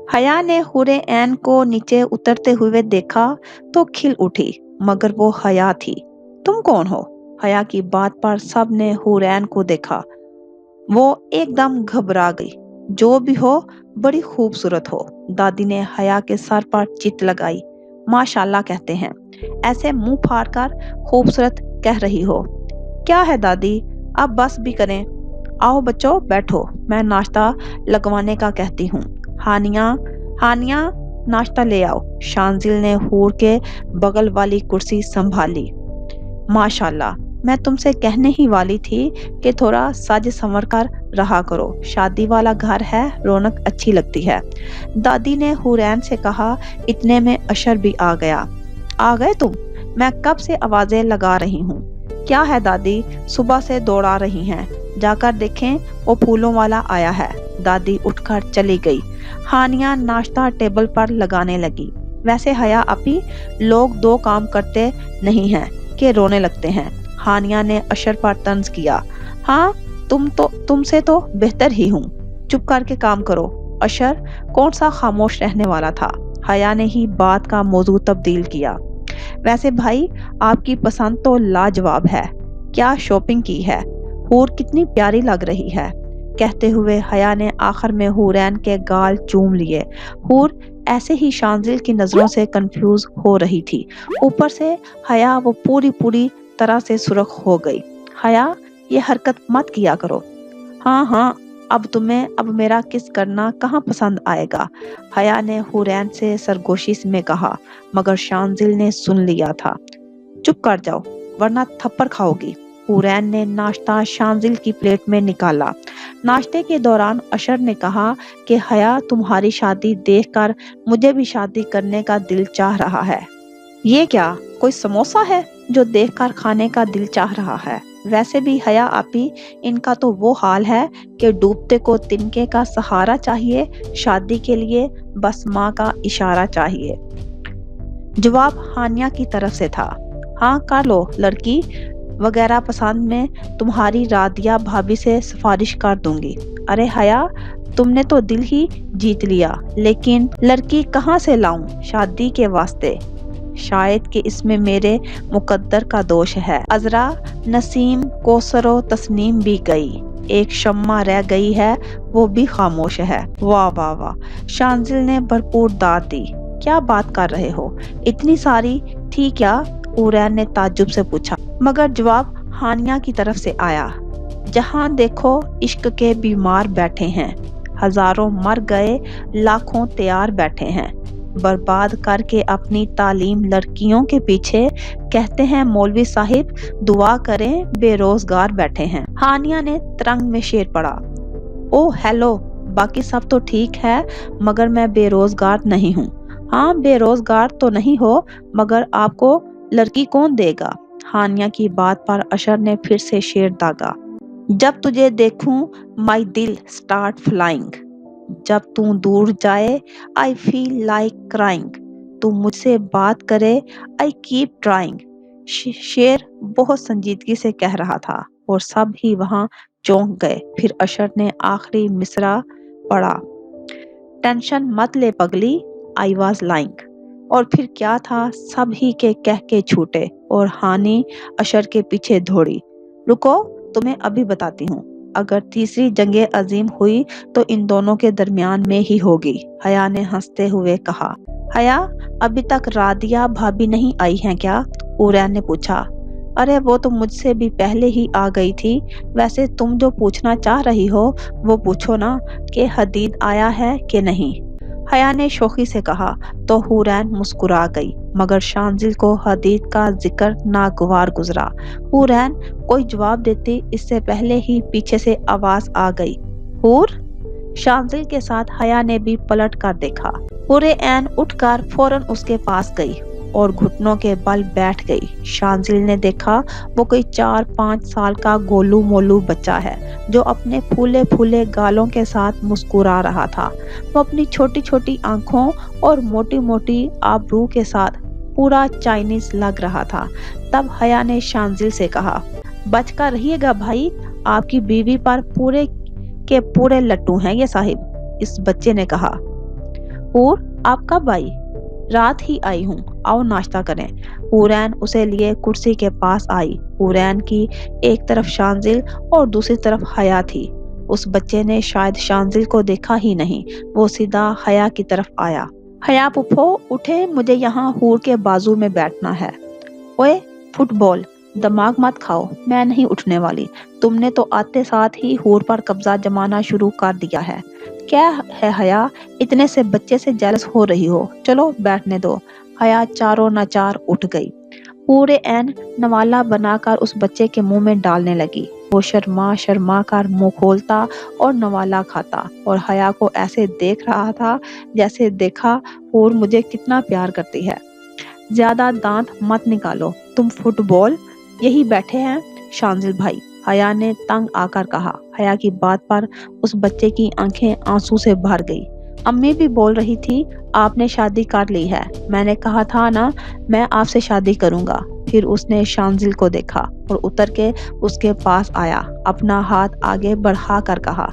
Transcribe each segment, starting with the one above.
हया ने हुरे ऐन को नीचे उतरते हुए देखा तो खिल उठी, मगर वो हया थी। तुम कौन हो? हया की बात पर सब ने हुरैन को देखा। वो एकदम घबरा गई। जो भी हो, बड़ी खूबसूरत हो। दादी ने हया के सर पर चित लगाई। माशाल्लाह कहते हैं, ऐसे मुंह फाड़ कर खूबसूरत कह रही हो। क्या है दादी, अब बस भी करें। आओ बच्चों बैठो, मैं नाश्ता लगवाने का कहती हूँ। हानिया, हानिया, नाश्ता ले आओ। शांजिल ने हूर के बगल वाली कुर्सी संभाली। माशाल्लाह, मैं तुमसे कहने ही वाली थी कि थोड़ा सज संवर कर रहा करो। शादी वाला घर है, रौनक अच्छी लगती है। दादी ने हुरैन से कहा। इतने में अशर भी आ गया। आ गए तुम? मैं कब से आवाजें लगा रही हूँ। क्या है दादी, सुबह से दौड़ा रही हैं। जाकर देखें, वो फूलों वाला आया है। दादी उठकर चली गई। हानिया नाश्ता टेबल पर लगाने लगी। वैसे हया अपी, लोग दो काम करते नहीं हैं कि रोने लगते हैं। हानिया ने अशर पर तंज किया। हाँ, तुमसे तो बेहतर ही हूँ। चुप करके काम करो। अशर कौन सा खामोश रहने वाला था। हया ने ही बात का मौजू तब्दील किया। वैसे भाई, आपकी पसंद तो लाजवाब है। क्या शॉपिंग की है। हूर कितनी प्यारी लग रही है। कहते हुए हया ने आखिर में हुरैन के गाल चूम लिए। हूर ऐसे ही शांजिल की नजरों से कंफ्यूज हो रही थी। ऊपर से हया वो पूरी तरह से सुर्ख हो गई। हया, ये हरकत मत किया करो। हाँ हाँ, अब मेरा किस करना कहाँ पसंद आएगा। हया ने हुरैन से सरगोशी में कहा, मगर शांजिल ने सुन लिया था। चुप कर जाओ, वरना थप्पड़ खाओगी। हुरैन ने नाश्ता शांजिल की प्लेट में निकाला। नाश्ते के दौरान अशर ने कहा कि हया, तुम्हारी शादी देखकर मुझे भी शादी करने का दिल चाह रहा है। ये क्या, कोई समोसा है जो देखकर खाने का दिल चाह रहा है। वैसे भी हया आपी, इनका तो वो हाल है कि डूबते को तिनके का सहारा चाहिए, शादी के लिए बस माँ का इशारा चाहिए। जवाब हानिया की तरफ से था। हाँ कर लो, लड़की वगैरह पसंद में तुम्हारी रादिया भाभी से सिफारिश कर दूंगी। अरे हया, तुमने तो दिल ही जीत लिया, लेकिन लड़की कहाँ से लाऊं शादी के वास्ते। शायद कि इसमें मेरे मुकद्दर का दोष है। अजरा, नसीम, कोसरो, तस्नीम भी गई, एक शम्मा रह गई है, वो भी खामोश है। वाह वाह वाह, शांजिल ने भरपूर दाद दी। क्या बात कर रहे हो, इतनी सारी थी क्या? हुरैन ने ताज्जुब से पूछा, मगर जवाब हानिया की तरफ से आया। जहां देखो इश्क के बीमार बैठे हैं, हजारों मर गए, लाखों तैयार बैठे हैं, बर्बाद करके अपनी तालीम लड़कियों के पीछे। कहते हैं मौलवी साहिब, दुआ करें, बेरोजगार बैठे हैं। हानिया ने तरंग में शेर पड़ा। ओ हेलो, बाकी सब तो ठीक है, मगर मैं बेरोजगार नहीं हूँ। हाँ, बेरोजगार तो नहीं हो, मगर आपको लड़की कौन देगा। हानिया की बात पर अशर ने फिर से शेर दागा। जब तुझे देखूं, माई दिल स्टार्ट फ्लाइंग। जब तू दूर जाए, आई फील लाइक क्राइंग। तू मुझसे बात करे, आई कीप ट्राइंग। शेर बहुत संजीदगी से कह रहा था और सब ही वहां चौंक गए। फिर अशर ने आखिरी मिसरा पढ़ा। टेंशन मत ले पगली, आई वॉज लाइंग। और फिर क्या था, सब ही के कह के छूटे और हानि अशर के पीछे दौड़ी। रुको, तुम्हें अभी बताती हूँ। अगर तीसरी जंगे अजीम हुई तो इन दोनों के दरमियान में ही होगी। हया ने हंसते हुए कहा। हया, अभी तक रादिया भाभी नहीं आई हैं क्या? हुरैन ने पूछा। अरे वो तो मुझसे भी पहले ही आ गई थी। वैसे तुम जो पूछना चाह रही हो वो पूछो ना, कि हदीद आया है कि नहीं। हया ने शोखी से कहा तो हुरैन मुस्कुरा गई, मगर शांजिल को हदीद का जिक्र नागवार गुजरा। हुरैन कोई जवाब देती इससे पहले ही पीछे से आवाज आ गई। हूर। शांजिल के साथ हया ने भी पलट कर देखा। हुरे ऐन उठकर फौरन उसके पास गई और घुटनों के बल बैठ गई। शांजिल ने देखा वो कोई 4-5 साल का गोलू मोलू बच्चा है जो अपने फूले फूले गालों के साथ मुस्कुरा रहा था। वो अपनी छोटी छोटी आंखों और मोटी मोटी आबरू के साथ पूरा चाइनीज लग रहा था। तब हया ने शांजिल से कहा, बचकर रहिएगा भाई, आपकी बीवी पर पूरे के पूरे लट्टू हैं ये साहिब। इस बच्चे ने कहा। हूर, आप कब आई? रात ही आई हूँ, आओ नाश्ता करें। हुरैन उसे लिए कुर्सी के पास आई। हुरैन की एक तरफ शांजिल और दूसरी तरफ हया थी। उस बच्चे ने शायद शांजिल को देखा ही नहीं, वो सीधा हया की तरफ आया। हया पुप्पो उठे, मुझे यहाँ हूर के बाजू में बैठना है। ओए फुटबॉल, दिमाग मत खाओ, मैं नहीं उठने वाली। तुमने तो आते साथ ही हूर पर कब्जा जमाना शुरू कर दिया है। क्या है हया, इतने से बच्चे से जेलस हो रही हो? चलो बैठने दो। हया चारों नाचार उठ गई। पूरे ऐन नवाला बनाकर उस बच्चे के मुंह में डालने लगी। वो शर्मा शर्मा कर मुंह खोलता और नवाला खाता और हया को ऐसे देख रहा था जैसे देखा हूर मुझे कितना प्यार करती है। ज्यादा दांत मत निकालो, तुम फुटबॉल, यही बैठे हैं शांजिल भाई, हया ने तंग आकर कहा। हया की बात पर उस बच्चे की आंखें आंसू से भर गई। अम्मी भी बोल रही थी, आपने शादी कर ली है, मैंने कहा था ना मैं आपसे शादी करूंगा। फिर उसने शांजिल को देखा और उतर के उसके पास आया, अपना हाथ आगे बढ़ा कर कहा,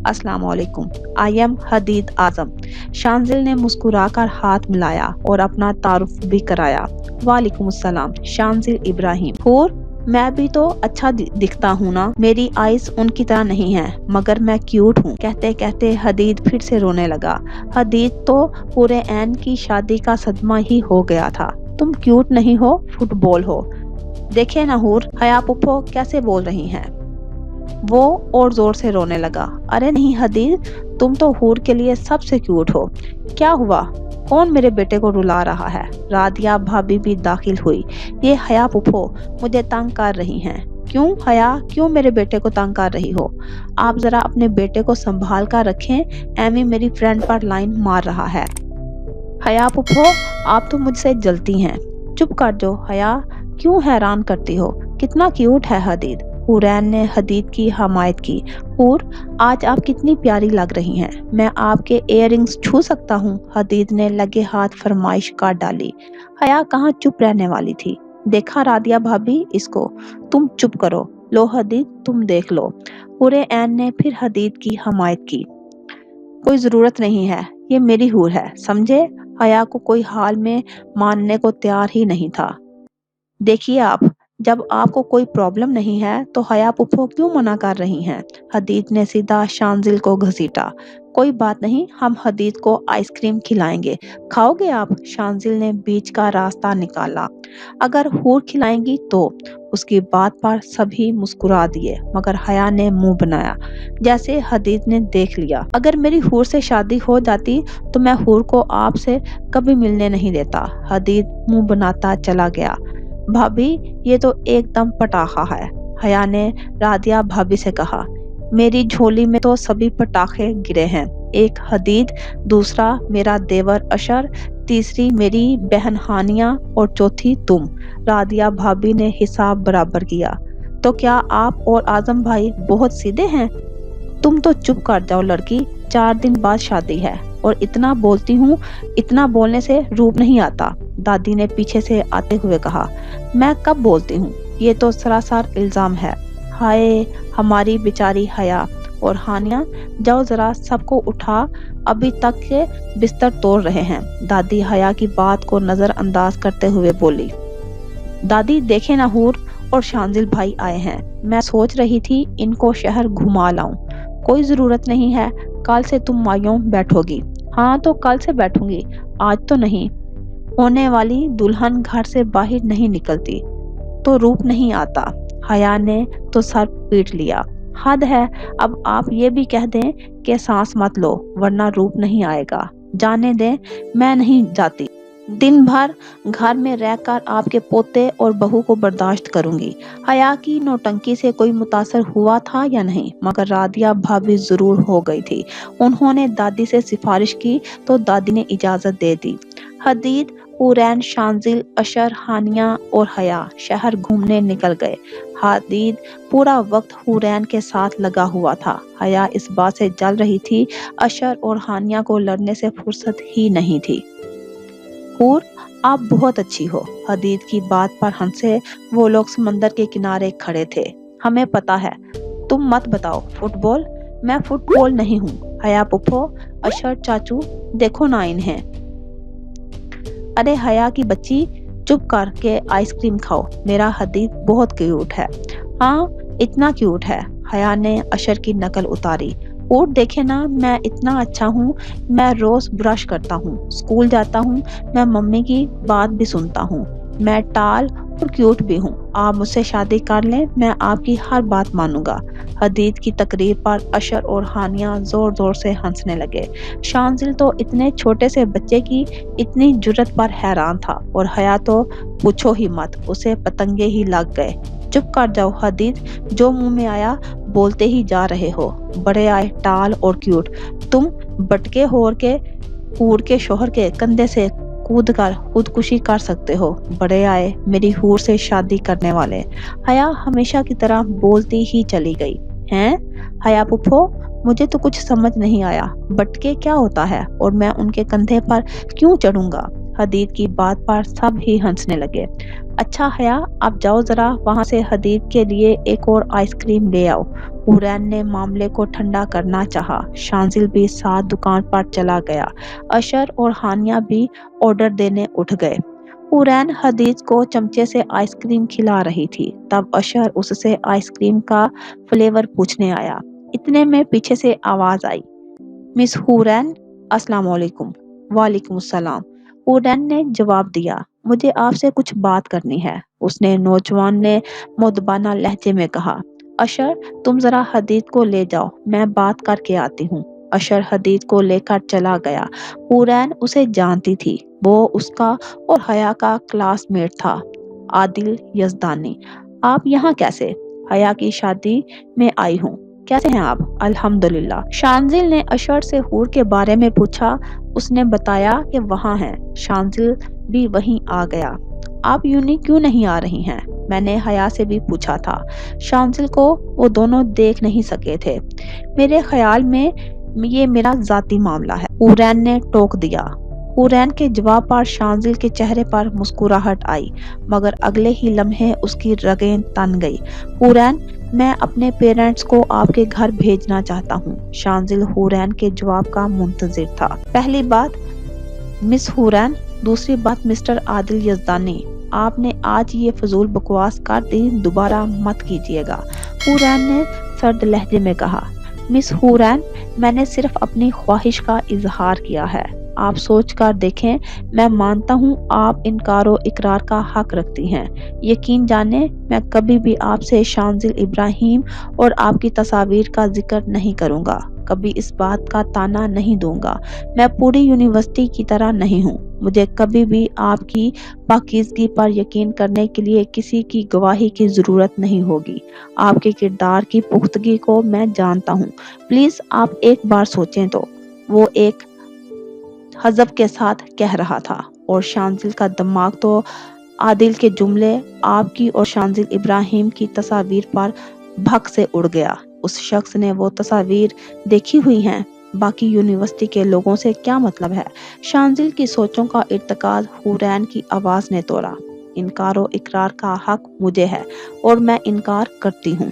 अस्सलाम वालेकुम, आई एम हदीद आजम। शांजिल ने मुस्कुराकर हाथ मिलाया और अपना तारुफ भी कराया। वालेकुम सलाम, शांजिल इब्राहिम। हूर, मैं भी तो अच्छा दिखता हूँ ना, मेरी आइज उनकी तरह नहीं है, मगर मैं क्यूट हूँ। कहते कहते हदीद फिर से रोने लगा। हदीद तो पूरे ऐन की शादी का सदमा ही हो गया था। तुम क्यूट नहीं हो, फुटबॉल हो। देखे ना हूर, हया पुप्पो कैसे बोल रही हैं। वो और जोर से रोने लगा। अरे नहीं हदीद, तुम तो हूर के लिए सबसे क्यूट हो। क्या हुआ, कौन मेरे बेटे को रुला रहा है? रादिया भाभी भी दाखिल हुई। ये हया पुप्पो मुझे तंग कर रही हैं। क्यों हया, क्यों मेरे बेटे को तंग कर रही हो? आप जरा अपने बेटे को संभाल कर रखें, एमी मेरी फ्रेंड पर लाइन मार रहा है। हया पुप्पो, आप तो मुझसे जलती हैं। चुप कर जो हया, क्यों हैरान करती हो, कितना क्यूट है हदीद। हुरैन ने हदीद की हमायत की। हूर, आज आप कितनी प्यारी लग रही हैं, मैं आपके इयररिंग्स छू सकता हूँ? हदीद ने लगे हाथ फरमाइश कर डाली। हया कहाँ चुप रहने वाली थी। देखा रादिया भाभी इसको, तुम चुप करो। लो हदीद, तुम देख लो। हुरे ऐन ने फिर हदीद की हमायत की। कोई जरूरत नहीं है, ये मेरी हूर है, समझे? हया को कोई हाल में मानने को तैयार ही नहीं था। देखिए आप, जब आपको कोई प्रॉब्लम नहीं है तो हया पुप्पो क्यों मना कर रही हैं? हदीद ने सीधा शांजिल को घसीटा। कोई बात नहीं, हम हदीद को आइसक्रीम खिलाएंगे, खाओगे आप? शांजिल ने बीच का रास्ता निकाला। अगर हूर खिलाएंगी तो। उसकी बात पर सभी मुस्कुरा दिए, मगर हया ने मुंह बनाया जैसे हदीद ने देख लिया। अगर मेरी हूर से शादी हो जाती तो मैं हूर को आपसे कभी मिलने नहीं देता। हदीद मुंह बनाता चला गया। भाभी, ये तो एकदम पटाखा है, हया ने रादिया भाभी से कहा। मेरी झोली में तो सभी पटाखे गिरे हैं, एक हदीद, दूसरा मेरा देवर अशर, तीसरी मेरी बहन हानिया और चौथी तुम। रादिया भाभी ने हिसाब बराबर किया। तो क्या आप और आजम भाई बहुत सीधे हैं? तुम तो चुप कर जाओ लड़की, 4 दिन बाद शादी है और इतना बोलती हूँ, इतना बोलने से रूप नहीं आता। दादी ने पीछे से आते हुए कहा। मैं कब बोलती हूँ, ये तो सरासर इल्जाम है। हाय हमारी बेचारी हया और हानिया, जाओ जरा सबको उठा, अभी तक के बिस्तर तोड़ रहे हैं। दादी हया की बात को नजरअंदाज करते हुए बोली। दादी देखे ना, हूर और शांजिल भाई आए हैं, मैं सोच रही थी इनको शहर घुमा लाऊं। कोई जरूरत नहीं है, कल से तुम मायूं बैठोगी। हाँ तो कल से बैठूंगी, आज तो नहीं। होने वाली दुल्हन घर से बाहर नहीं निकलती तो रूप नहीं आता। हया ने तो सर पीट लिया। हद है, अब आप ये भी कह दें कि सांस मत लो वरना रूप नहीं आएगा। जाने दें, मैं नहीं जाती। दिन भर घर में रहकर आपके पोते और बहू को बर्दाश्त करूंगी। हया की नौटंकी से कोई मुतासर हुआ था या नहीं, मगर रादिया भाभी जरूर हो गई थी। उन्होंने दादी से सिफारिश की तो दादी ने इजाजत दे दी। हदीद, हुरैन, शांजिल, अशर, हानिया और हया शहर घूमने निकल गए। हदीद पूरा वक्त हुरैन के साथ लगा हुआ था। हया इस बात से जल रही थी, अशर और हानिया को लड़ने से फुर्सत ही नहीं थी। हूर, आप बहुत अच्छी हो। हदीद की बात पर हंसे। वो लोग समंदर के किनारे खड़े थे। हमें पता है, तुम मत बताओ। फुटबॉल, मैं फुटबॉल नहीं हूँ। हया पुप्पो, अशर चाचू देखो ना इन्हें। अरे हया की बच्ची, चुप करके आइसक्रीम खाओ, मेरा हदीद बहुत क्यूट है। हाँ, इतना क्यूट है। हया ने अशर की नकल उतारी। और देखे ना, मैं इतना अच्छा हूँ, मैं रोज ब्रश करता हूँ, स्कूल जाता हूँ, मैं मम्मी की बात भी सुनता हूँ, मैं टाल और क्यूट भी हूँ। आप मुझसे शादी कर लें, मैं आपकी हर बात मानूंगा। हदीद की तकरीर पर अशर और हानिया जोर जोर से हंसने लगे। शांजिल तो इतने छोटे से बच्चे की इतनी जुर्रत पर हैरान था, और हया तो पूछो ही मत, उसे पतंगे ही लग गए। चुप कर जाओ हदीद, जो मुंह में आया बोलते ही जा रहे हो। बड़े आए टाल और क्यूट, तुम बटके होर के हूर के शोहर के कंधे से कूद कर खुदकुशी कर सकते हो। बड़े आए मेरी हूर से शादी करने वाले। हया हमेशा की तरह बोलती ही चली गई। हैं हया पुप्पो, मुझे तो कुछ समझ नहीं आया, बटके क्या होता है और मैं उनके कंधे पर क्यों चढ़ूंगा। हदीद की बात पर सब ही हंसने लगे। अच्छा हया, आप जाओ जरा वहां से हदीद के लिए एक और आइसक्रीम ले आओ। हुरैन ने मामले को ठंडा करना चाहा। शांजिल भी साथ दुकान पर चला गया। अशर और हानिया भी ऑर्डर देने उठ गए। हुरैन हदीज को चमचे से आइसक्रीम खिला रही थी, तब अशर उससे आइसक्रीम का फ्लेवर पूछने आया। इतने में पीछे से आवाज आई, मिस हुरैन, अस्सलाम वालेकुम। वालेकुम सलाम। हुरैन ने जवाब दिया, मुझे आपसे कुछ बात करनी है। उसने नौजवान ने मुदबाना लहजे में कहा। अशर, तुम जरा हदीद को ले जाओ, मैं बात करके आती हूँ। अशर हदीद को लेकर चला गया। हुरैन उसे जानती थी, वो उसका और हया का क्लासमेट था, आदिल यजदानी। आप यहाँ कैसे? हया की शादी में आई हूँ। कैसे हैं आप? अल्हम्दुलिल्लाह। शांजिल ने अशर से हूर के बारे में पूछा। उसने बताया कि वहाँ हैं। शांजिल भी वहीं आ गया। आप यूनी क्यों नहीं आ रही हैं? मैंने हया से भी पूछा था। शांजिल को वो दोनों देख नहीं सके थे। मेरे ख्याल में ये मेरा जाती मामला है, हुरैन ने टोक दिया। हुरैन के जवाब पर शांजिल के चेहरे पर मुस्कुराहट आई, मगर अगले ही लम्हे उसकी रगें तन गई। हुरैन, मैं अपने पेरेंट्स को आपके घर भेजना चाहता हूँ। शांजिल हुरैन के जवाब का मुंतजिर था। पहली बात मिस हुरैन, दूसरी बात मिस्टर आदिल यजदानी, आपने आज ये फजूल बकवास कर दी, दोबारा मत कीजिएगा। हुरैन ने सर्द लहजे में कहा। मिस हुरैन, मैंने सिर्फ अपनी ख्वाहिश का इजहार किया है। आप सोच कर देखें, मैं मानता हूँ आप इनकारो इकरार का हक रखती हैं। यकीन जाने, मैं कभी भी आपसे शांजिल इब्राहिम और आपकी तस्वीर का जिक्र नहीं करूँगा, कभी इस बात का ताना नहीं दूंगा। मैं पूरी यूनिवर्सिटी की तरह नहीं हूँ। मुझे कभी भी आपकी पाकीज़गी पर यकीन करने के लिए किसी की गवाही की ज़रूरत नहीं होगी। आपके किरदार की पुख्तगी को मैं जानता हूँ। प्लीज़ आप एक बार सोचें तो। वो एक हज़ब के साथ कह रहा था, और शांजिल का दिमाग तो आदिल के जुमले, आपकी और शांजिल इब्राहिम की तस्वीर पर भक से उड़ गया। उस शख्स ने वो तस्वीर देखी हुई हैं, बाकी यूनिवर्सिटी के लोगों से क्या मतलब है? शांजिल की सोचों का इर्तिकाज हुरैन की आवाज ने तोड़ा। इनकारो इकरार का हक मुझे है और मैं इनकार करती हूँ।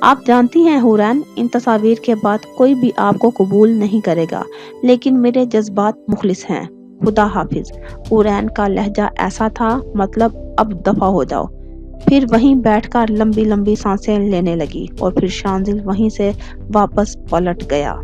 आप जानती हैं हुरैन, इन तस्वीर के बाद कोई भी आपको कबूल नहीं करेगा, लेकिन मेरे जज्बात मुखलिस हैं। खुदा हाफिज। हुरैन का लहजा ऐसा था, मतलब अब दफा हो जाओ। फिर वहीं बैठकर लंबी लंबी सांसें लेने लगी, और फिर शांजिल वहीं से वापस पलट गया।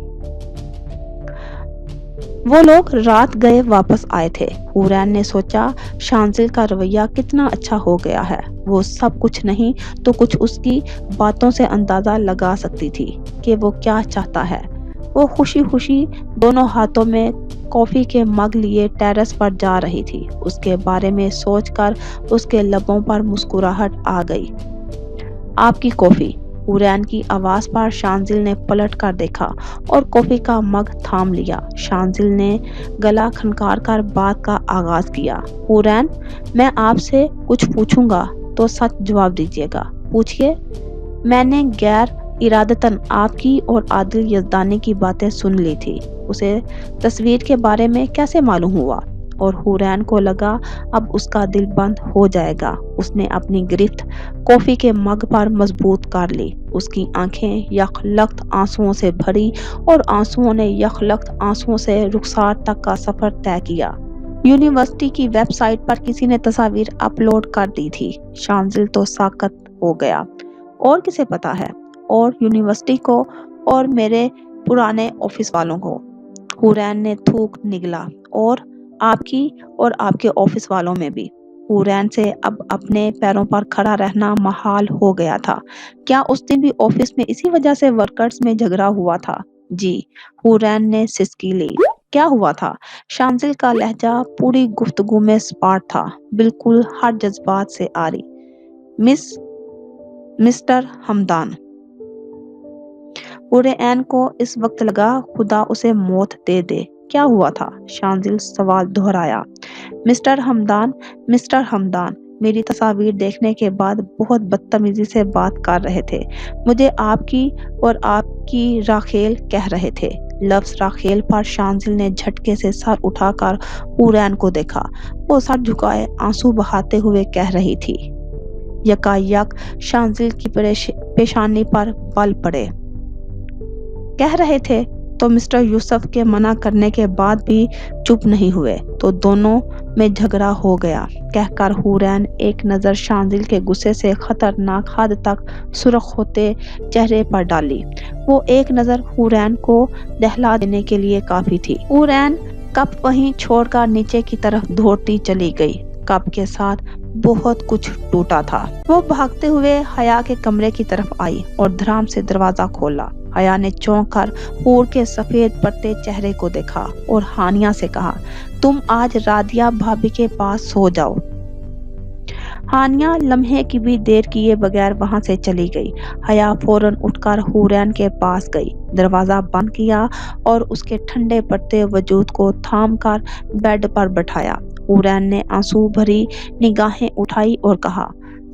वो लोग रात गए वापस आए थे। हुरैन ने सोचा, शांजिल का रवैया कितना अच्छा हो गया है। वो सब कुछ नहीं तो कुछ उसकी बातों से अंदाजा लगा सकती थी कि वो क्या चाहता है। वो खुशी खुशी दोनों हाथों में कॉफी के मग लिए टेरेस पर जा रही थी। उसके बारे में सोचकर उसके लबों पर मुस्कुराहट आ गई। आपकी कॉफी। हुरैन की आवाज पर शांजिल ने पलट कर देखा और कॉफी का मग थाम लिया। शांजिल ने गला खनकार कर बात का आगाज किया। हुरैन, मैं आपसे कुछ पूछूंगा तो सच जवाब दीजिएगा। पूछिए। मैंने गैर इरादतन आपकी और आदिल यजदानी की बातें सुन ली थी। उसे तस्वीर के बारे में कैसे मालूम हुआ? اور حورین کو لگا اب اس کا دل بند ہو جائے گا۔ اس نے اپنی گرفت کافی کے مگ پر مضبوط کر لی۔ اس کی آنکھیں یک لخت آنسوؤں سے بھری اور آنسوؤں نے یک لخت آنسوؤں سے رخسار تک کا سفر طے کیا۔ یونیورسٹی کی ویب سائٹ پر کسی نے تصاویر اپلوڈ کر دی تھی۔ شانزل تو ساکت ہو گیا۔ اور کسے پتا ہے؟ اور یونیورسٹی کو اور میرے پرانے آفس والوں کو۔ حورین نے تھوک نگلا۔ اور آپ کی اور آپ کے آفس والوں میں بھی۔ حورین سے اب اپنے پیروں پر کھڑا رہنا محال ہو گیا تھا۔ کیا اس دن بھی آفس میں اسی وجہ سے ورکرز میں جھگڑا ہوا تھا؟ جی، حورین نے سسکی لی۔ کیا ہوا تھا؟ شانزل کا لہجہ پوری گفتگو میں سپاٹ تھا، بالکل ہر جذبات سے آری۔ مسٹر ہمدان۔ حورین کو اس وقت لگا خدا اسے موت دے دے۔ کیا ہوا تھا؟ شانزل سوال دہرایا۔ مسٹر ہمدان میری تصاویر دیکھنے کے بعد بہت بدتمیزی سے بات کر رہے تھے۔ مجھے آپ کی اور آپ کی راخیل کہہ رہے تھے۔ لفظ راخیل پر شانزل نے جھٹکے سے سر اٹھا کر حورین کو دیکھا۔ وہ سر جھکائے آنسو بہاتے ہوئے کہہ رہی تھی۔ یکایک شانزل کی پیشانی پر بل پڑے۔ کہہ رہے تھے تو مسٹر یوسف کے منع کرنے کے بعد بھی چپ نہیں ہوئے تو دونوں میں جھگڑا ہو گیا، کہہ کر حورین ایک نظر شانزل کے غصے سے خطرناک حد تک سرخ ہوتے چہرے پر ڈالی۔ وہ ایک نظر حورین کو دہلا دینے کے لیے کافی تھی۔ حورین کپ وہیں چھوڑ کر نیچے کی طرف دوڑتی چلی گئی۔ کپ کے ساتھ بہت کچھ ٹوٹا تھا۔ وہ بھاگتے ہوئے حیا کے کمرے کی طرف آئی اور دھڑام سے دروازہ کھولا۔ حیا نے چونک کر حور کے سفید پڑتے چہرے کو دیکھا اور ہانیہ سے کہا، تم آج رادیہ بھابی کے پاس سو جاؤ۔ ہانیہ لمحے کی بھی دیر کیے بغیر وہاں سے چلی گئی۔ حیا فوراً اٹھ کر حورین کے پاس گئی، دروازہ بند کیا اور اس کے ٹھنڈے پڑتے وجود کو تھام کر بیڈ پر بٹھایا۔ حورین نے آنسو بھری نگاہیں اٹھائی اور کہا،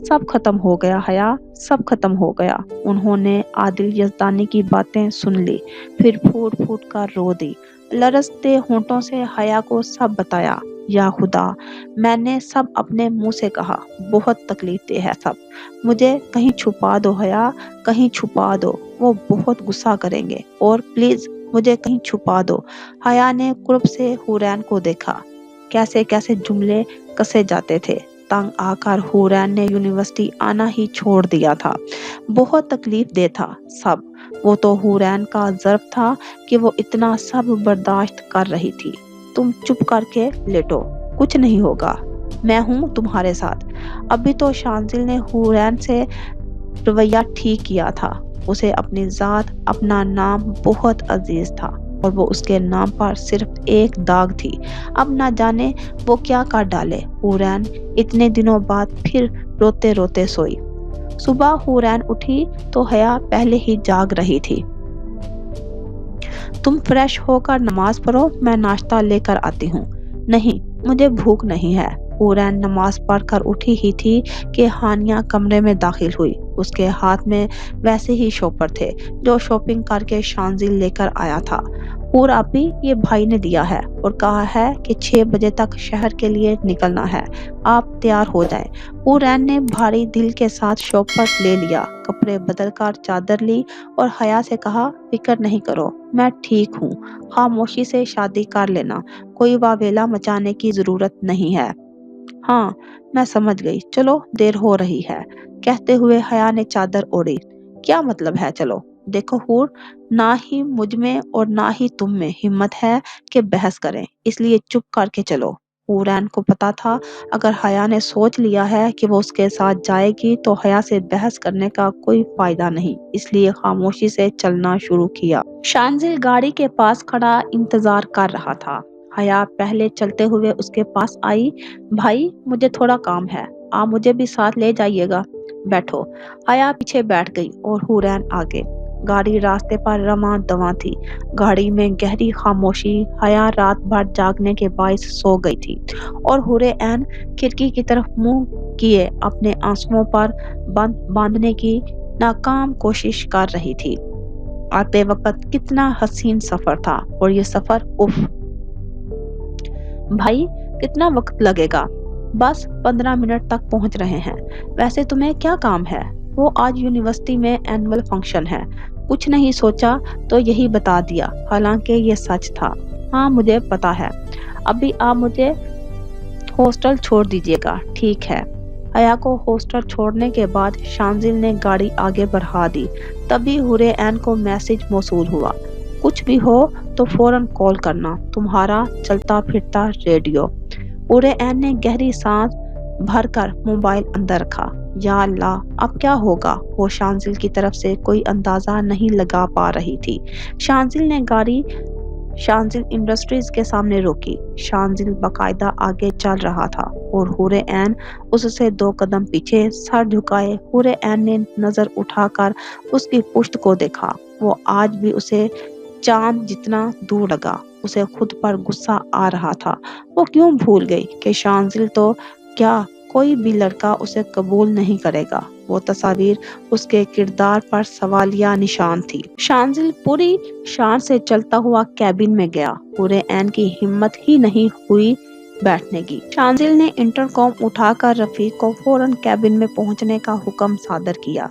سب ختم ہو گیا حیا، سب ختم ہو گیا۔ انہوں نے عادل یزدانی کی باتیں سن لی، پھر پھوٹ پھوٹ کر رو دی۔ لرزتے ہونٹوں سے حیا کو سب بتایا۔ یا خدا، میں نے سب اپنے منہ سے کہا، بہت تکلیف دہ ہے سب۔ مجھے کہیں چھپا دو حیا، کہیں چھپا دو، وہ بہت غصہ کریں گے، اور پلیز مجھے کہیں چھپا دو۔ حیا نے قرب سے حورین کو دیکھا۔ کیسے کیسے جملے کسے جاتے تھے۔ تنگ آ کر حورین نے یونیورسٹی آنا ہی چھوڑ دیا تھا۔ بہت تکلیف دہ تھا سب۔ وہ تو حورین کا ضرب تھا کہ وہ اتنا سب برداشت کر رہی تھی۔ تم چپ کر کے لیٹو، کچھ نہیں ہوگا، میں ہوں تمہارے ساتھ۔ ابھی تو شانزل نے حورین سے رویہ ٹھیک کیا تھا۔ اسے اپنی ذات، اپنا نام بہت عزیز تھا اور وہ اس کے نام پر صرف ایک داغ تھی۔ اب نہ جانے وہ کیا کر ڈالے۔ حورین اتنے دنوں بعد پھر روتے روتے سوئی۔ صبح حورین اٹھی تو حیا پہلے ہی جاگ رہی تھی۔ تم فریش ہو کر نماز پڑھو، میں ناشتہ لے کر آتی ہوں۔ نہیں، مجھے بھوک نہیں ہے۔ حورین نماز پڑھ کر اٹھی ہی تھی کہ ہانیہ کمرے میں داخل ہوئی۔ اس کے ہاتھ میں ویسے ہی شوپر تھے جو شاپنگ کر کے شانزل لے کر آیا تھا۔ حور آپی، یہ بھائی نے دیا ہے اور کہا ہے کہ 6 بجے تک شہر کے لیے نکلنا ہے، آپ تیار ہو جائیں۔ حورین نے بھاری دل کے ساتھ شوپر لے لیا، کپڑے بدل کر چادر لی اور حیا سے کہا، فکر نہیں کرو، میں ٹھیک ہوں، خاموشی سے شادی کر لینا، کوئی واویلا مچانے کی ضرورت نہیں ہے۔ ہاں، میں سمجھ گئی، چلو دیر ہو رہی ہے، کہتے ہوئے حیا نے چادر اوڑھی۔ کیا مطلب ہے چلو؟ دیکھو حور، نہ ہی مجھ میں اور نہ ہی تم میں ہمت ہے کہ بحث کریں، اس لیے چپ کر کے چلو۔ حورین کو پتا تھا اگر حیا نے سوچ لیا ہے کہ وہ اس کے ساتھ جائے گی تو حیا سے بحث کرنے کا کوئی فائدہ نہیں، اس لیے خاموشی سے چلنا شروع کیا۔ شانزل گاڑی کے پاس کھڑا انتظار کر رہا تھا۔ حیا پہلے چلتے ہوئے اس کے پاس آئی۔ بھائی، مجھے تھوڑا کام ہے، آپ مجھے بھی ساتھ لے جائیے گا۔ بیٹھو۔ حیا پیچھے بیٹھ گئی اور حورین آگے۔ گاڑی راستے پر رواں دواں تھی۔ گاڑی میں گہری خاموشی۔ حیا رات بھر جاگنے کے باعث سو گئی تھی اور حورین کھڑکی کی طرف منہ کیے اپنے آنسوؤں پر باندھنے کی ناکام کوشش کر رہی تھی۔ آتے وقت کتنا حسین سفر تھا، اور یہ سفر اف۔ بھائی، کتنا وقت لگے گا؟ بس 15 منٹ تک پہنچ رہے ہیں۔ ویسے تمہیں کیا کام ہے؟ وہ آج یونیورسٹی میں اینول فنکشن ہے۔ کچھ نہیں سوچا تو یہی بتا دیا، حالانکہ یہ سچ تھا۔ ہاں مجھے پتا ہے۔ ابھی آپ مجھے ہاسٹل چھوڑ دیجیے گا، ٹھیک ہے؟ حیا کو ہاسٹل چھوڑنے کے بعد شانزل نے گاڑی آگے بڑھا دی۔ تبھی حورِ عین کو میسج موصول ہوا، کچھ بھی ہو تو فوراً کال کرنا، تمہارا چلتا پھرتا ریڈیو۔ حورِ عین نے گہری سانس بھر کر موبائل اندر رکھا۔ یا اللہ، اب کیا ہوگا؟ وہ شانزل کی طرف سے کوئی اندازہ نہیں لگا پا رہی تھی۔ شانزل نے گاڑی شانزل انڈسٹریز کے سامنے روکی۔ شانزل باقاعدہ آگے چل رہا تھا اور حورِ عین اس سے 2 قدم پیچھے سر جھکائے۔ حورِ عین نے نظر اٹھا کر اس کی پشت کو دیکھا۔ وہ آج بھی اسے چاند جتنا دور لگا۔ اسے خود پر غصہ آ رہا تھا۔ وہ کیوں بھول گئی کہ شانزل تو کیا کوئی بھی لڑکا اسے قبول نہیں کرے گا؟ وہ تصاویر اس کے کردار پر سوالیہ نشان تھی۔ شانزل پوری شان سے چلتا ہوا کیبن میں گیا۔ حورِ عین کی ہمت ہی نہیں ہوئی بیٹھنے کی۔ شانزل نے انٹرکام اٹھا کر رفیق کو فوراً کیبن میں پہنچنے کا حکم صادر کیا۔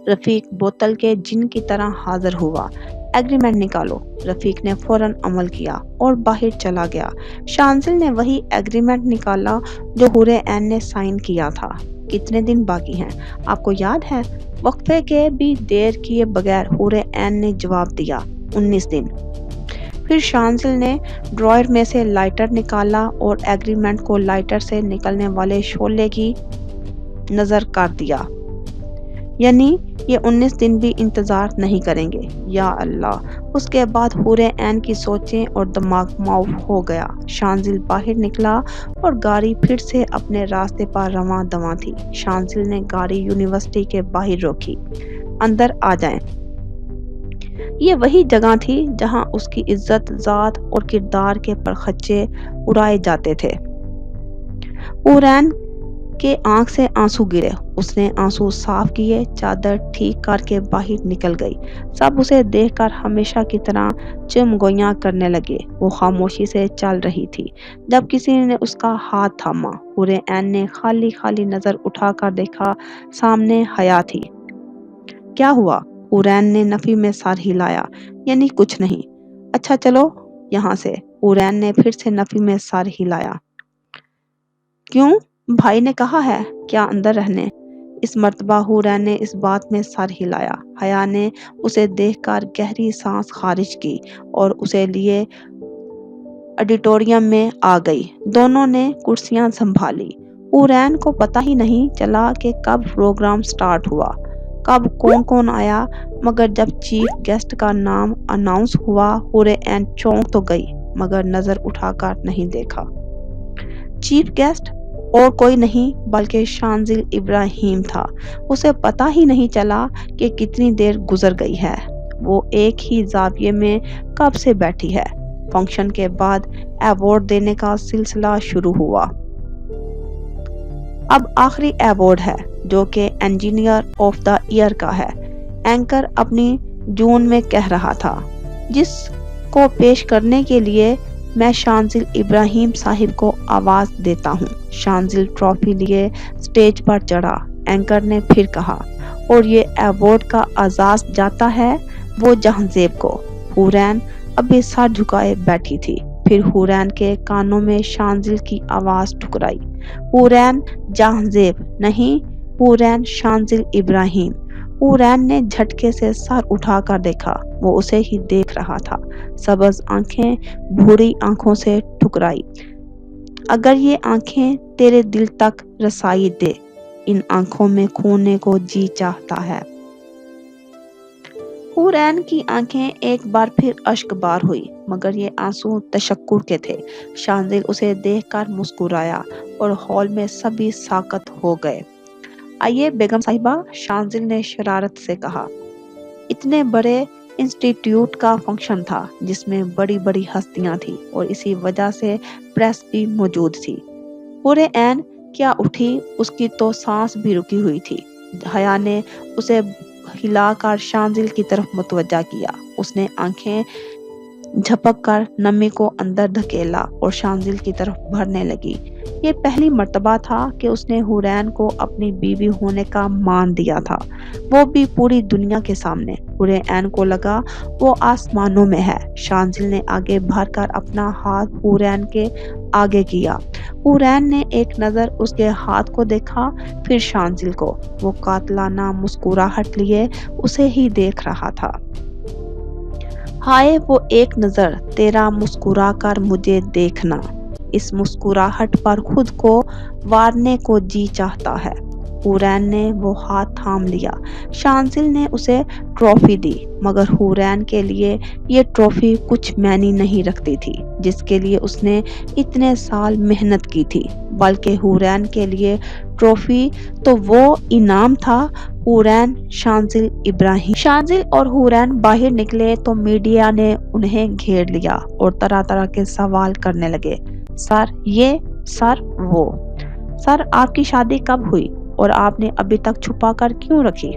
رفیق بوتل کے جن کی طرح حاضر ہوا۔ ایگریمنٹ نکالو۔ رفیق نے فوراً عمل کیا اور باہر چلا گیا۔ شانزل نے وہی ایگریمنٹ نکالا جو حورِ عین نے سائن کیا تھا۔ کتنے دن باقی ہیں؟ آپ کو یاد ہے؟ وقفے کے بھی دیر کیے بغیر حورِ عین نے جواب دیا، 19 دن۔ پھر شانزل نے ڈرائر میں سے لائٹر نکالا اور ایگریمنٹ کو لائٹر سے نکلنے والے شعلے کی نظر کر دیا۔ یعنی یہ 19 دن بھی انتظار نہیں کریں گے؟ یا اللہ! اس کے بعد حورِ عین کی سوچیں اور دماغ معاف ہو گیا۔ شانزل باہر نکلا اور گاڑی پھر سے اپنے راستے پر رواں دواں تھی۔ شانزل نے گاڑی یونیورسٹی کے باہر روکی۔ اندر آ جائیں۔ یہ وہی جگہ تھی جہاں اس کی عزت، ذات اور کردار کے پرخچے اڑائے جاتے تھے۔ حورِ عین کے آنکھ سے آنسو گرے۔ اس نے آنسو صاف کیے، چادر ٹھیک کر کے باہر نکل گئی۔ سب اسے دیکھ کر ہمیشہ کی طرح چمگوئیاں کرنے لگے۔ وہ خاموشی سے چل رہی تھی جب کسی نے اس کا ہاتھ تھاما۔ حورِ عین نے خالی خالی نظر اٹھا کر دیکھا، سامنے حیا تھی۔ کیا ہوا؟ حورِ عین نے نفی میں سر ہلایا۔ یعنی کچھ نہیں۔ اچھا چلو یہاں سے۔ حورِ عین نے پھر سے نفی میں سر ہلایا۔ کیوں؟ بھائی نے کہا ہے کیا اندر رہنے؟ اس مرتبہ حورِ عین نے اس بات میں سر ہلایا۔ حیا نے اسے دیکھ کر گہری سانس خارج کی اور اسے لیے آڈیٹوریم میں آ گئی۔ دونوں نے کرسیاں سنبھالی۔ حورِ عین کو پتہ ہی نہیں چلا کہ کب پروگرام سٹارٹ ہوا، کب کون کون آیا، مگر جب چیف گیسٹ کا نام اناؤنس ہوا، حورِ عین چونک تو گئی مگر نظر اٹھا کر نہیں دیکھا۔ چیف گیسٹ اور کوئی نہیں بلکہ شانزل ابراہیم تھا۔ اسے پتہ ہی نہیں چلا کہ کتنی دیر گزر گئی ہے۔ وہ ایک ہی زاویے میں کب سے بیٹھی ہے۔ فنکشن کے بعد ایوارڈ دینے کا سلسلہ شروع ہوا۔ اب آخری ایوارڈ ہے جو کہ انجینئر آف دا ایئر کا ہے، اینکر اپنی جون میں کہہ رہا تھا، جس کو پیش کرنے کے لیے میں شانزل ابراہیم صاحب کو آواز دیتا ہوں۔ شانزل ٹرافی لیے سٹیج پر چڑھا۔ اینکر نے پھر کہا، اور یہ ایوارڈ کا اعزاز جاتا ہے وہ جہانزیب کو۔ حورِ عین ابھی سر جھکائے بیٹھی تھی۔ پھر حورِ عین کے کانوں میں شانزل کی آواز ٹھکرائی، حورِ عین جہانزیب نہیں، حورِ عین شانزل ابراہیم۔ حورِ عین نے جھٹکے سے سر اٹھا کر دیکھا، وہ اسے ہی دیکھ رہا تھا۔ سبز آنکھیں بھوری آنکھوں سے ٹکرائی۔ اگر یہ آنکھیں تیرے دل تک رسائی دے، ان آنکھوں میں کھونے کو جی چاہتا ہے۔ حورِ عین کی آنکھیں ایک بار پھر اشک بار ہوئی، مگر یہ آنسو تشکر کے تھے۔ شانزل اسے دیکھ کر مسکرایا اور ہال میں سبھی ساکت ہو گئے۔ آئیے بیگم صاحبہ، شانزل نے شرارت سے کہا۔ اتنے بڑے انسٹی ٹیوٹ کا فنکشن تھا جس میں بڑی بڑی ہستیاں تھیں اور اسی وجہ سے پریس بھی موجود تھی۔ حورِ عین کیا اٹھی، اس کی تو سانس بھی رکی ہوئی تھی۔ حیا نے اسے ہلا کر شانزل کی طرف متوجہ کیا۔ اس نے آنکھیں झपक कर नमी को अंदर धकेला और शांजिल की तरफ भरने लगी। ये पहली मर्तबा था कि उसने हुरैन को अपनी बीवी होने का मान दिया था, वो भी पूरी दुनिया के सामने। हुरैन को लगा वो आसमानों में है। शांजिल ने आगे बढ़कर अपना हाथ हुरैन के आगे किया। हुरैन ने एक नजर उसके हाथ को देखा, फिर शांजिल को। वो कातलाना मुस्कुराहट लिए उसे ही देख रहा था। हाय वो एक नजर तेरा मुस्कुरा कर मुझे देखना, इस मुस्कुराहट पर खुद को वारने को जी चाहता है। हुरैन ने वो हाथ थाम लिया। शांजिल ने उसे ट्रॉफी दी, मगर हुरैन के लिए ये ट्रॉफी कुछ मायने नहीं रखती थी, जिसके लिए उसने इतने साल मेहनत की थी। बल्कि हुरैन के लिए ट्रॉफी तो वो इनाम था, हुरैन शांजिल इब्राहिम। शांजिल और हुरैन बाहर निकले तो मीडिया ने उन्हें घेर लिया और तरह तरह के सवाल करने लगे। सर ये, सर वो, सर आपकी शादी कब हुई और आपने अभी तक छुपा कर क्यों रखी?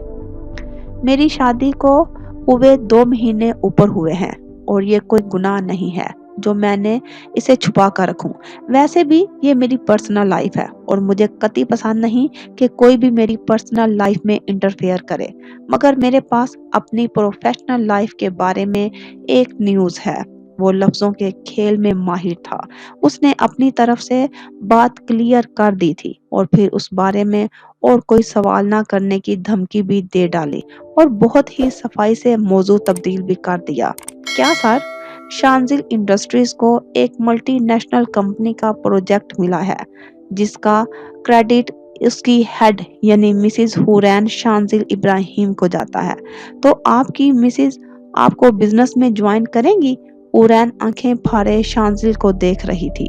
मेरी शादी को हुए 2 महीने ऊपर हुए हैं और ये कोई गुनाह नहीं है जो मैंने इसे छुपा कर रखूं। वैसे भी ये मेरी पर्सनल लाइफ है और मुझे कतई पसंद नहीं कि कोई भी मेरी पर्सनल लाइफ में इंटरफेयर करे। मगर मेरे पास अपनी प्रोफेशनल लाइफ के बारे में एक न्यूज़ है। वो लफ्जों के खेल में माहिर था। उसने अपनी तरफ से बात क्लियर कर दी थी और फिर उस बारे में और कोई सवाल ना करने की धमकी भी दे डाली और बहुत ही सफाई से मौजू तब्दील भी कर दिया। क्या सर? शांजिल इंडस्ट्रीज को एक मल्टीनेशनल कंपनी का प्रोजेक्ट मिला है, जिसका क्रेडिट उसकी हेड यानी मिसिज हुरैन शांजिल इब्राहिम को जाता है। तो आपकी मिसिज आपको बिजनेस में ज्वाइन करेंगी? हुरैन आंखें फाड़े शांजिल को देख रही थी।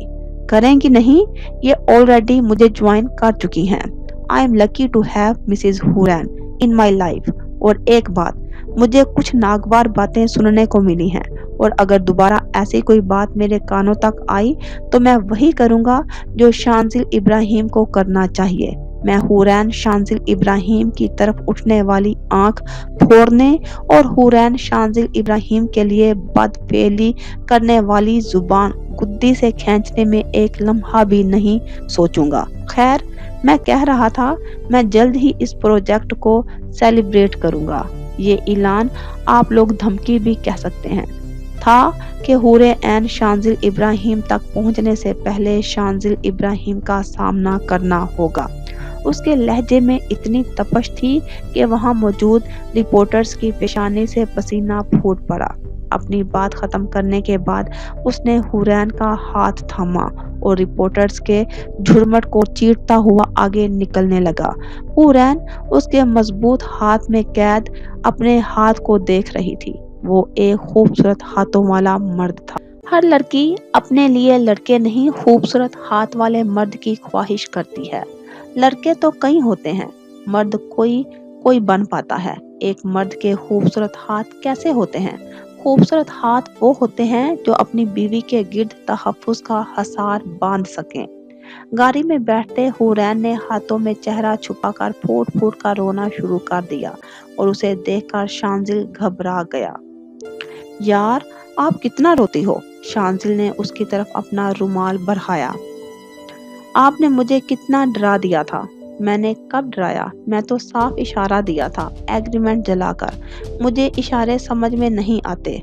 करेंगी नहीं, ये ऑलरेडी मुझे ज्वाइन कर चुकी हैं। I am lucky to have Mrs Hurain in my life. और एक बात, मुझे कुछ नागवार बातें सुनने को मिली हैं और अगर दोबारा ऐसी कोई बात मेरे कानों तक आई तो मैं वही करूंगा जो शांजिल इब्राहिम को करना चाहिए। मैं हुरैन शांजिल इब्राहिम की तरफ उठने वाली आंख फोड़ने और हुरैन शांजिल इब्राहिम के लिए बदफेली करने वाली जुबान गुद्दी से खींचने में एक लम्हा भी नहीं सोचूंगा। खैर, मैं कह रहा था, मैं जल्द ही इस प्रोजेक्ट को सेलिब्रेट करूंगा। ये ऐलान आप लोग धमकी भी कह सकते हैं था कि हुरैन शांजिल इब्राहिम तक पहुंचने से पहले शांजिल इब्राहिम का सामना करना होगा। उसके लहजे में इतनी तपश थी कि वहां मौजूद रिपोर्टर्स की पेशानी से पसीना फूट पड़ा। अपनी बात खत्म करने के बाद उसने हुरैन का हाथ थामा और रिपोर्टर्स के झुरमट को चीरता हुआ आगे निकलने लगा। हुरैन उसके मजबूत हाथ में कैद अपने हाथ को देख रही थी। वो एक खूबसूरत हाथों वाला मर्द था। हर लड़की अपने लिए लड़के नहीं, खूबसूरत हाथ वाले मर्द की ख्वाहिश करती है। लड़के तो कई होते हैं, मर्द कोई कोई बन पाता है। एक मर्द के खूबसूरत हाथ कैसे होते हैं? खूबसूरत हाथ वो होते हैं जो अपनी बीवी के गिर्द तहफ्फुज का हसार बांध सकें। गाड़ी में बैठते हुरैन ने हाथों में चेहरा छुपाकर फूट फूट कर रोना शुरू कर दिया और उसे देखकर शांजिल घबरा गया। यार, आप कितना रोती हो? शांजिल ने उसकी तरफ अपना रुमाल बढ़ाया। आपने मुझे कितना डरा दिया था। मैंने कब डराया? मैं तो साफ इशारा दिया था, एग्रीमेंट जलाकर। मुझे इशारे समझ में नहीं आते।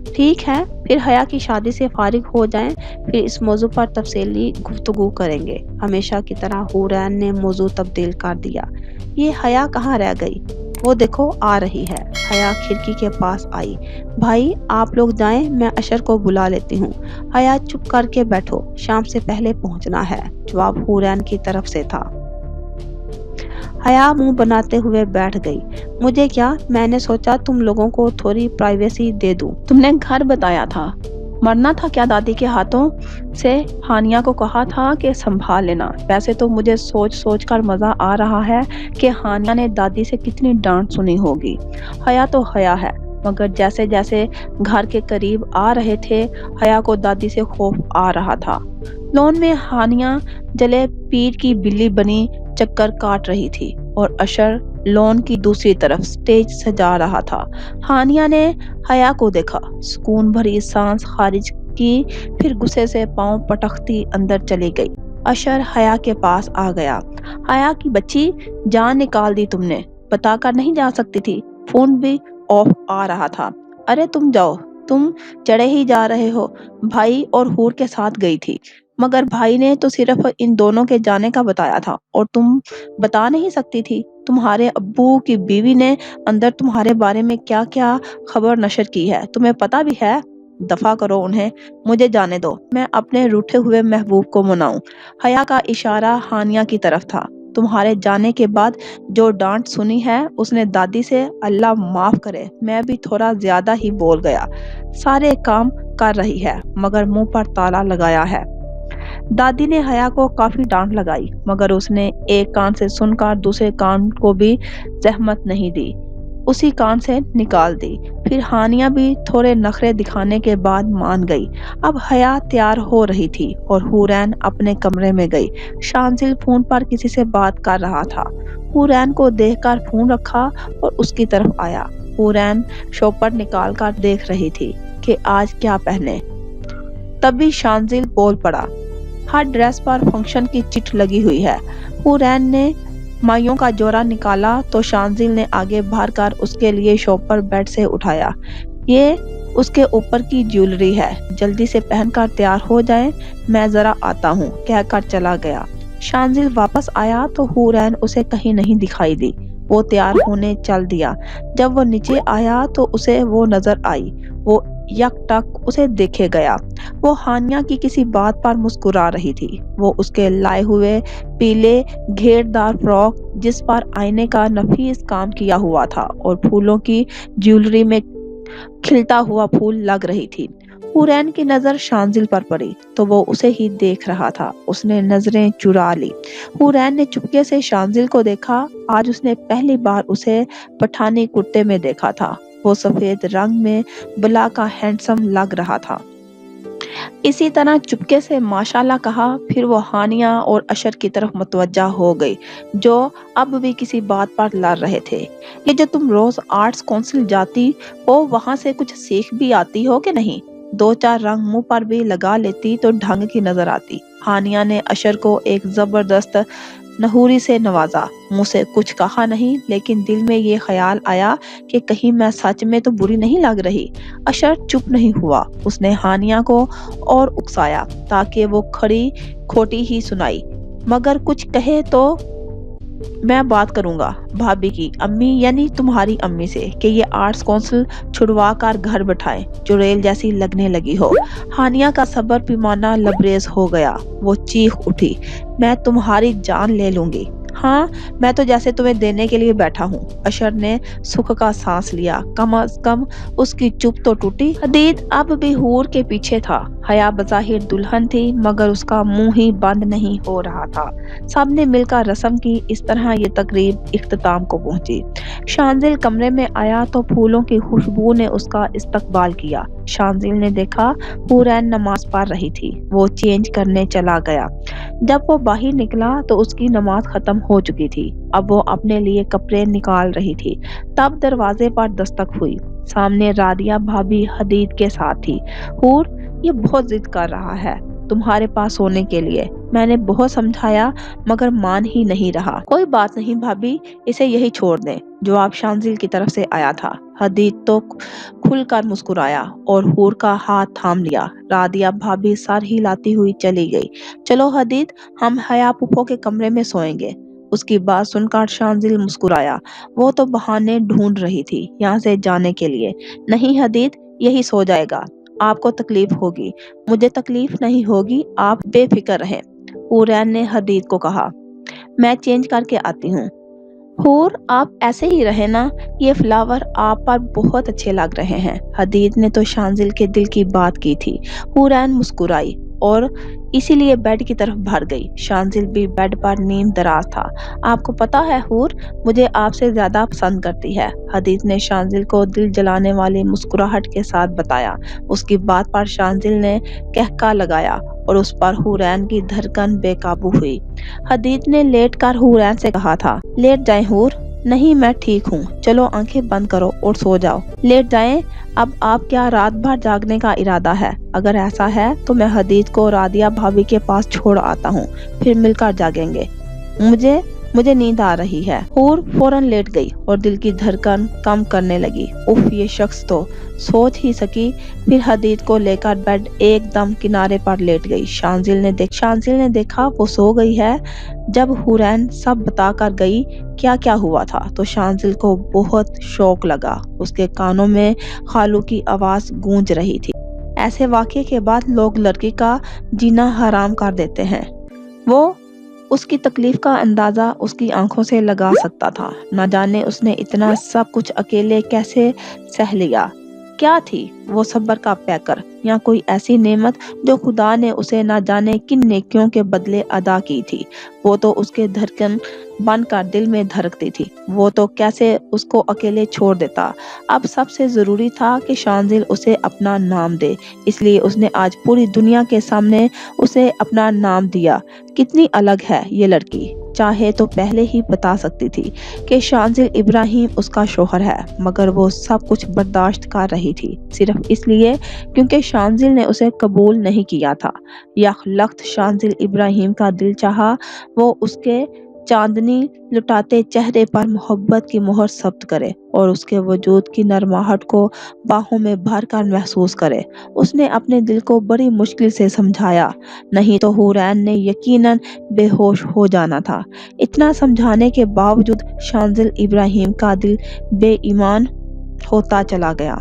ठीक है, फिर हया की शादी से फारिग हो जाएं, फिर इस मौजू पर तफसीली गुफ्तगू करेंगे। हमेशा की तरह हुरैन ने मौजू तब्दील कर दिया। ये हया कहाँ रह गई? वो देखो आ रही है। हया खिड़की के पास आई। भाई आप लोग जाएं, मैं अशर को बुला लेती हूँ। हया चुप करके बैठो, शाम से पहले पहुंचना है। जवाब हुरैन की तरफ से था। हया मुंह बनाते हुए बैठ गई। मुझे क्या, मैंने सोचा तुम लोगों को थोड़ी प्राइवेसी दे दूं। तुमने घर बताया था, मरना था क्या दादी के हाथों से? हानिया को कहा था कि संभाल लेना। वैसे तो मुझे सोच सोच कर मजा आ रहा है कि हानिया ने दादी से कितनी डांट सुनी होगी। हया तो हया है, मगर जैसे जैसे घर के करीब आ रहे थे हया को दादी से खौफ आ रहा था। लॉन में हानिया जले पीर की बिल्ली बनी चक्कर काट रही थी اور اشر لون کی دوسری طرف سٹیج سجا رہا تھا۔ ہانیہ نے حیا کو دیکھا، سکون بھری سانس خارج کی، پھر غصے سے پاؤں پٹکتی اندر چلی گئی۔ اشر حیا کے پاس آ گیا۔ حیا کی بچی، جان نکال دی تم نے، بتا کر نہیں جا سکتی تھی؟ فون بھی آف آ رہا تھا۔ ارے تم جاؤ، تم چڑھے ہی جا رہے ہو۔ بھائی اور حور کے ساتھ گئی تھی، مگر بھائی نے تو صرف ان دونوں کے جانے کا بتایا تھا اور تم بتا نہیں سکتی تھی؟ تمہارے ابو کی بیوی نے اندر تمہارے بارے میں کیا کیا خبر نشر کی ہے، تمہیں پتا بھی ہے؟ دفع کرو انہیں، مجھے جانے دو، میں اپنے روٹھے ہوئے محبوب کو مناؤں۔ حیا کا اشارہ ہانیہ کی طرف تھا۔ تمہارے جانے کے بعد جو ڈانٹ سنی ہے اس نے دادی سے، اللہ معاف کرے میں بھی تھوڑا زیادہ ہی بول گیا، سارے کام کر رہی ہے مگر منہ پر تالا لگایا ہے۔ دادی نے حیا کو کافی ڈانٹ لگائی مگر اس نے ایک کان سے سن کر دوسرے کان کو بھی زحمت نہیں دی، اسی کان سے نکال دی۔ پھر ہانیہ بھی تھوڑے نخرے دکھانے کے بعد مان گئی۔ اب حیا تیار ہو رہی تھی اور حورین اپنے کمرے میں گئی۔ شانزل فون پر کسی سے بات کر رہا تھا۔ حورین کو دیکھ کر فون رکھا اور اس کی طرف آیا۔ حورین شوپر نکال کر دیکھ رہی تھی کہ آج کیا پہنے۔ تبھی شانزل بول پڑا، ہر ڈریس پر فنکشن کی چٹ لگی ہوئی ہے۔ حورین نے مائیوں کا جوڑا نکالا تو شانزل نے آگے بڑھ کر اس کے لیے شوپر بیڈ سے اٹھایا۔ یہ اس کے اوپر کی جیولری ہے، جلدی سے پہن کر تیار ہو جائیں، میں ذرا آتا ہوں کہہ کر چلا گیا۔ شانزل واپس آیا تو حورین اسے کہیں نہیں دکھائی دی۔ وہ تیار ہونے چل دیا۔ جب وہ نیچے آیا تو اسے وہ نظر آئی۔ وہ یک ٹک اسے دیکھے گیا۔ وہ ہانیہ کی کسی بات پر مسکرا رہی تھی۔ وہ اس کے لائے ہوئے پیلے گھیر دار فراک جس پر آئینے کا نفیس کام کیا ہوا تھا اور پھولوں کی جیولری میں کھلتا ہوا پھول لگ رہی تھی۔ حورین کی نظر شانزل پر پڑی تو وہ اسے ہی دیکھ رہا تھا۔ اس نے نظریں چرا لی۔ حورین نے چپکے سے شانزل کو دیکھا۔ آج اس نے پہلی بار اسے پٹھانی کرتے میں دیکھا تھا۔ وہ سفید رنگ میں بلا کا ہینڈسم لگ رہا تھا۔ اسی طرح چپکے سے ماشاءاللہ کہا، پھر وہ ہانیہ اور اشر کی طرف متوجہ ہو گئی جو اب بھی کسی بات پر لڑ رہے تھے۔ یہ جو تم روز آرٹس کونسل جاتی ہو وہاں سے کچھ سیکھ بھی آتی ہو کہ نہیں؟ دو چار رنگ منہ پر بھی لگا لیتی تو ڈھنگ کی نظر آتی۔ ہانیہ نے اشر کو ایک زبردست نہوری سے نوازا۔ منہ سے کچھ کہا نہیں لیکن دل میں یہ خیال آیا کہ کہیں میں سچ میں تو بری نہیں لگ رہی۔ اشر چپ نہیں ہوا۔ اس نے ہانیہ کو اور اکسایا تاکہ وہ کھڑی کھوٹی ہی سنائی، مگر کچھ کہے تو میں بات کروں گا بھابی کی امی یعنی تمہاری امی سے کہ یہ آرٹس کونسل چھڑوا کر گھر بٹھائیں جو ریل جیسی لگنے لگی ہو۔ ہانیہ کا صبر پیمانہ لبریز ہو گیا۔ وہ چیخ اٹھی، میں تمہاری جان لے لوں گی، ہاں میں تو جیسے تمہیں دینے کے لیے بیٹھا ہوں۔ اشر نے سکھ کا سانس لیا، کم از کم اس کی چپ تو ٹوٹی۔ حدید اب بھی حور کے پیچھے تھا۔ حیا بظاہر دلہن تھی مگر اس کا منہ ہی بند نہیں ہو رہا تھا۔ سب نے مل کر رسم کی۔ اس طرح یہ تقریب اختتام کو پہنچی۔ شانزل کمرے میں آیا تو پھولوں کی خوشبو نے اس کا استقبال کیا۔ شانزل نے دیکھا حورین نماز پڑھ رہی تھی۔ وہ چینج کرنے چلا گیا۔ جب وہ باہر نکلا تو اس کی نماز ختم ہو چکی تھی۔ اب وہ اپنے لیے کپڑے نکال رہی تھی۔ تب دروازے پر دستک ہوئی۔ سامنے رادیہ بھابی حدید کے ساتھ تھی۔ حور، یہ بہت ضد کر رہا ہے تمہارے پاس سونے کے لیے، میں نے بہت سمجھایا مگر مان ہی نہیں رہا۔ کوئی بات نہیں بھابی، اسے یہی چھوڑ دیں، جواب شانزل کی طرف سے آیا تھا۔ حدید تو کھل کر مسکرایا اور حور کا ہاتھ تھام لیا۔ رادیہ بھابی سر ہلاتی ہوئی چلی گئی۔ چلو حدید، ہم حیا پھپھو کے کمرے میں سوئیں گے۔ اس کی بات سن کر شانزل مسکرایا۔ وہ تو بہانے ڈھونڈ رہی تھی یہاں سے جانے کے لیے۔ نہیں حدید، یہی سو جائے گا، آپ کو تکلیف ہوگی۔ مجھے تکلیف نہیں ہوگی، آپ بے فکر رہیں، حورین نے حدید کو کہا۔ میں چینج کر کے آتی ہوں۔ حور، آپ ایسے ہی رہے نا، یہ فلاور آپ پر بہت اچھے لگ رہے ہیں۔ حدید نے تو شانزل کے دل کی بات کی تھی۔ حورین مسکرائی اور اسی لیے بیڈ کی طرف بھر گئی۔ شانزل بھی بیڈ پر نیم دراز تھا۔ آپ کو پتا ہے حور، مجھے آپ سے زیادہ پسند کرتی ہے، حدید نے شانزل کو دل جلانے والی مسکراہٹ کے ساتھ بتایا۔ اس کی بات پر شانزل نے کہکا لگایا۔ اور اس پر حورین کی دھڑکن بے قابو ہوئی۔ حدید نے لیٹ کر حورین سے کہا تھا، لیٹ جائیں حور۔ نہیں میں ٹھیک ہوں، چلو آنکھیں بند کرو اور سو جاؤ۔ لیٹ جائیں؟ اب آپ کیا رات بھر جاگنے کا ارادہ ہے؟ اگر ایسا ہے تو میں حدید کو رادیہ بھابی کے پاس چھوڑ آتا ہوں، پھر مل کر جاگیں گے۔ مجھے نیند آ رہی ہے۔ حور فوراً لیٹ گئی اور دل کی دھڑکن کم کرنے لگی۔ اف یہ شخص تو سوچ ہی سکی۔ پھر حدید کو لے کر بیڈ ایک دم کنارے پر لیٹ گئی۔ شانزل نے دیکھا وہ سو گئی ہے۔ جب حورین سب بتا کر گئی کیا کیا ہوا تھا تو شانزل کو بہت شوق لگا۔ اس کے کانوں میں خالو کی آواز گونج رہی تھی۔ ایسے واقعے کے بعد لوگ لڑکی کا جینا حرام کر دیتے ہیں۔ وہ اس کی تکلیف کا اندازہ اس کی آنکھوں سے لگا سکتا تھا۔ نہ جانے اس نے اتنا سب کچھ اکیلے کیسے سہ لیا۔ کیا تھی وہ صبر کا پیکر، یا کوئی ایسی نعمت جو خدا نے اسے نہ جانے کن نیکیوں کے بدلے عطا کی تھی۔ وہ تو اس کے دھڑکن بن کر دل میں دھڑکتی تھی، وہ تو کیسے اس کو اکیلے چھوڑ دیتا۔ اب سب سے ضروری تھا کہ شانزل اسے اپنا نام دے، اس لیے اس نے آج پوری دنیا کے سامنے اسے اپنا نام دیا۔ کتنی الگ ہے یہ لڑکی، چاہے تو پہلے ہی بتا سکتی تھی کہ شانزل ابراہیم اس کا شوہر ہے، مگر وہ سب کچھ برداشت کر رہی تھی صرف اس لیے کیونکہ شانزل نے اسے قبول نہیں کیا تھا۔ یک لخت شانزل ابراہیم کا دل چاہا وہ اس کے چاندنی لٹاتے چہرے پر محبت کی مہر ثبت کرے اور اس کے وجود کی نرماہٹ کو باہوں میں بھر کر محسوس کرے۔ اس نے اپنے دل کو بڑی مشکل سے سمجھایا، نہیں تو حورین نے یقیناً بے ہوش ہو جانا تھا۔ اتنا سمجھانے کے باوجود شانزل ابراہیم کا دل بے ایمان ہوتا چلا گیا۔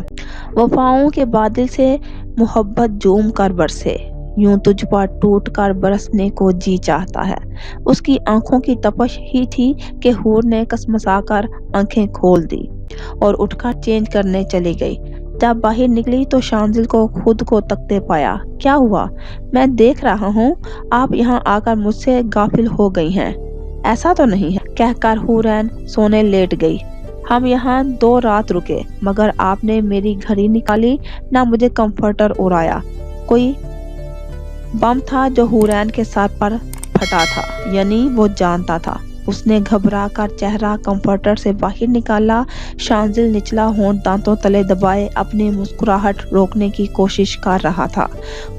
وفاؤں کے بادل سے محبت جھوم کر برسے، یوں تجھ پر ٹوٹ کر برسنے کو جی چاہتا ہے۔ اس کی آنکھوں کی تپش ہی تھی کہ حور نے کسمسا کر آنکھیں کھول دی اور اٹھ کر چینج کرنے چلی گئی۔ جب باہر نکلی تو شانزل کو خود کو تکتے پایا۔ کیا ہوا؟ میں دیکھ رہا ہوں آپ یہاں آ کر مجھ سے غافل ہو گئی ہیں۔ ایسا تو نہیں ہے، کہہ کر حورین سونے لیٹ گئی۔ ہم یہاں 2 رات رکے، مگر آپ نے میری گھڑی نکالی نہ مجھے کمفرٹر اڑایا۔ کوئی بم تھا جو حورین کے سر پر پھٹا تھا، یعنی وہ جانتا تھا۔ اس نے گھبرا کر چہرہ کمفرٹر سے باہر نکالا۔ شانزل نچلا ہونٹ دانتوں تلے دبائے اپنی مسکراہٹ روکنے کی کوشش کر رہا تھا۔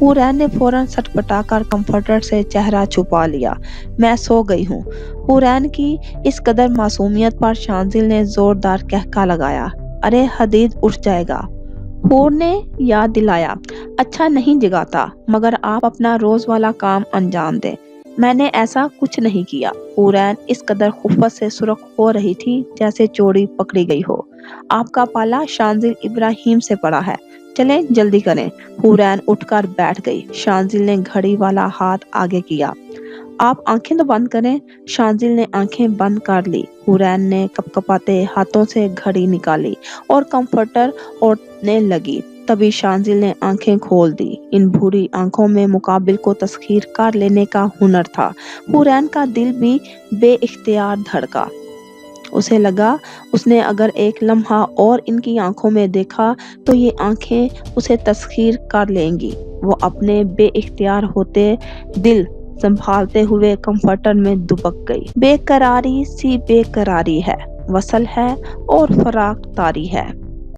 حورین نے فوراً سٹ پٹا کر کمفرٹر سے چہرہ چھپا لیا۔ میں سو گئی ہوں۔ حورین کی اس قدر معصومیت پر شانزل نے زوردار کہکا لگایا۔ ارے حدید اٹھ جائے گا۔ حور نے یاد دلایا، اچھا نہیں جگاتا، مگر آپ اپنا روز والا کام انجام دیں۔ میں نے ایسا کچھ نہیں کیا۔ حورین اس قدر خفت سے سرخ ہو رہی تھی جیسے چوری پکڑی گئی ہو۔ آپ کا پالا شانزل ابراہیم سے پڑا ہے، چلیں جلدی کریں۔ حورین اٹھ کر بیٹھ گئی۔ شانزل نے گھڑی والا ہاتھ آگے کیا۔ آپ آنکھیں تو بند کریں۔ شانزل نے آنکھیں بند کر لی۔ حورین نے کپ کپاتے ہاتھوں سے گھڑی نکالی اور کمفرٹر اوڑھنے لگی۔ تبھی شانزل نے آنکھیں کھول دی۔ ان بھوری آنکھوں میں مقابل کو تسخیر کر لینے کا ہنر تھا۔ حورین کا دل بھی بے اختیار دھڑکا۔ اسے لگا اس نے اگر ایک لمحہ اور ان کی آنکھوں میں دیکھا تو یہ آنکھیں اسے تسخیر کر لیں گی۔ وہ اپنے بے اختیار ہوتے دل سنبھالتے ہوئے کمفرٹر میں دبک گئی۔ بے قراری سی بے قراری ہے، وصل ہے اور فراق طاری ہے۔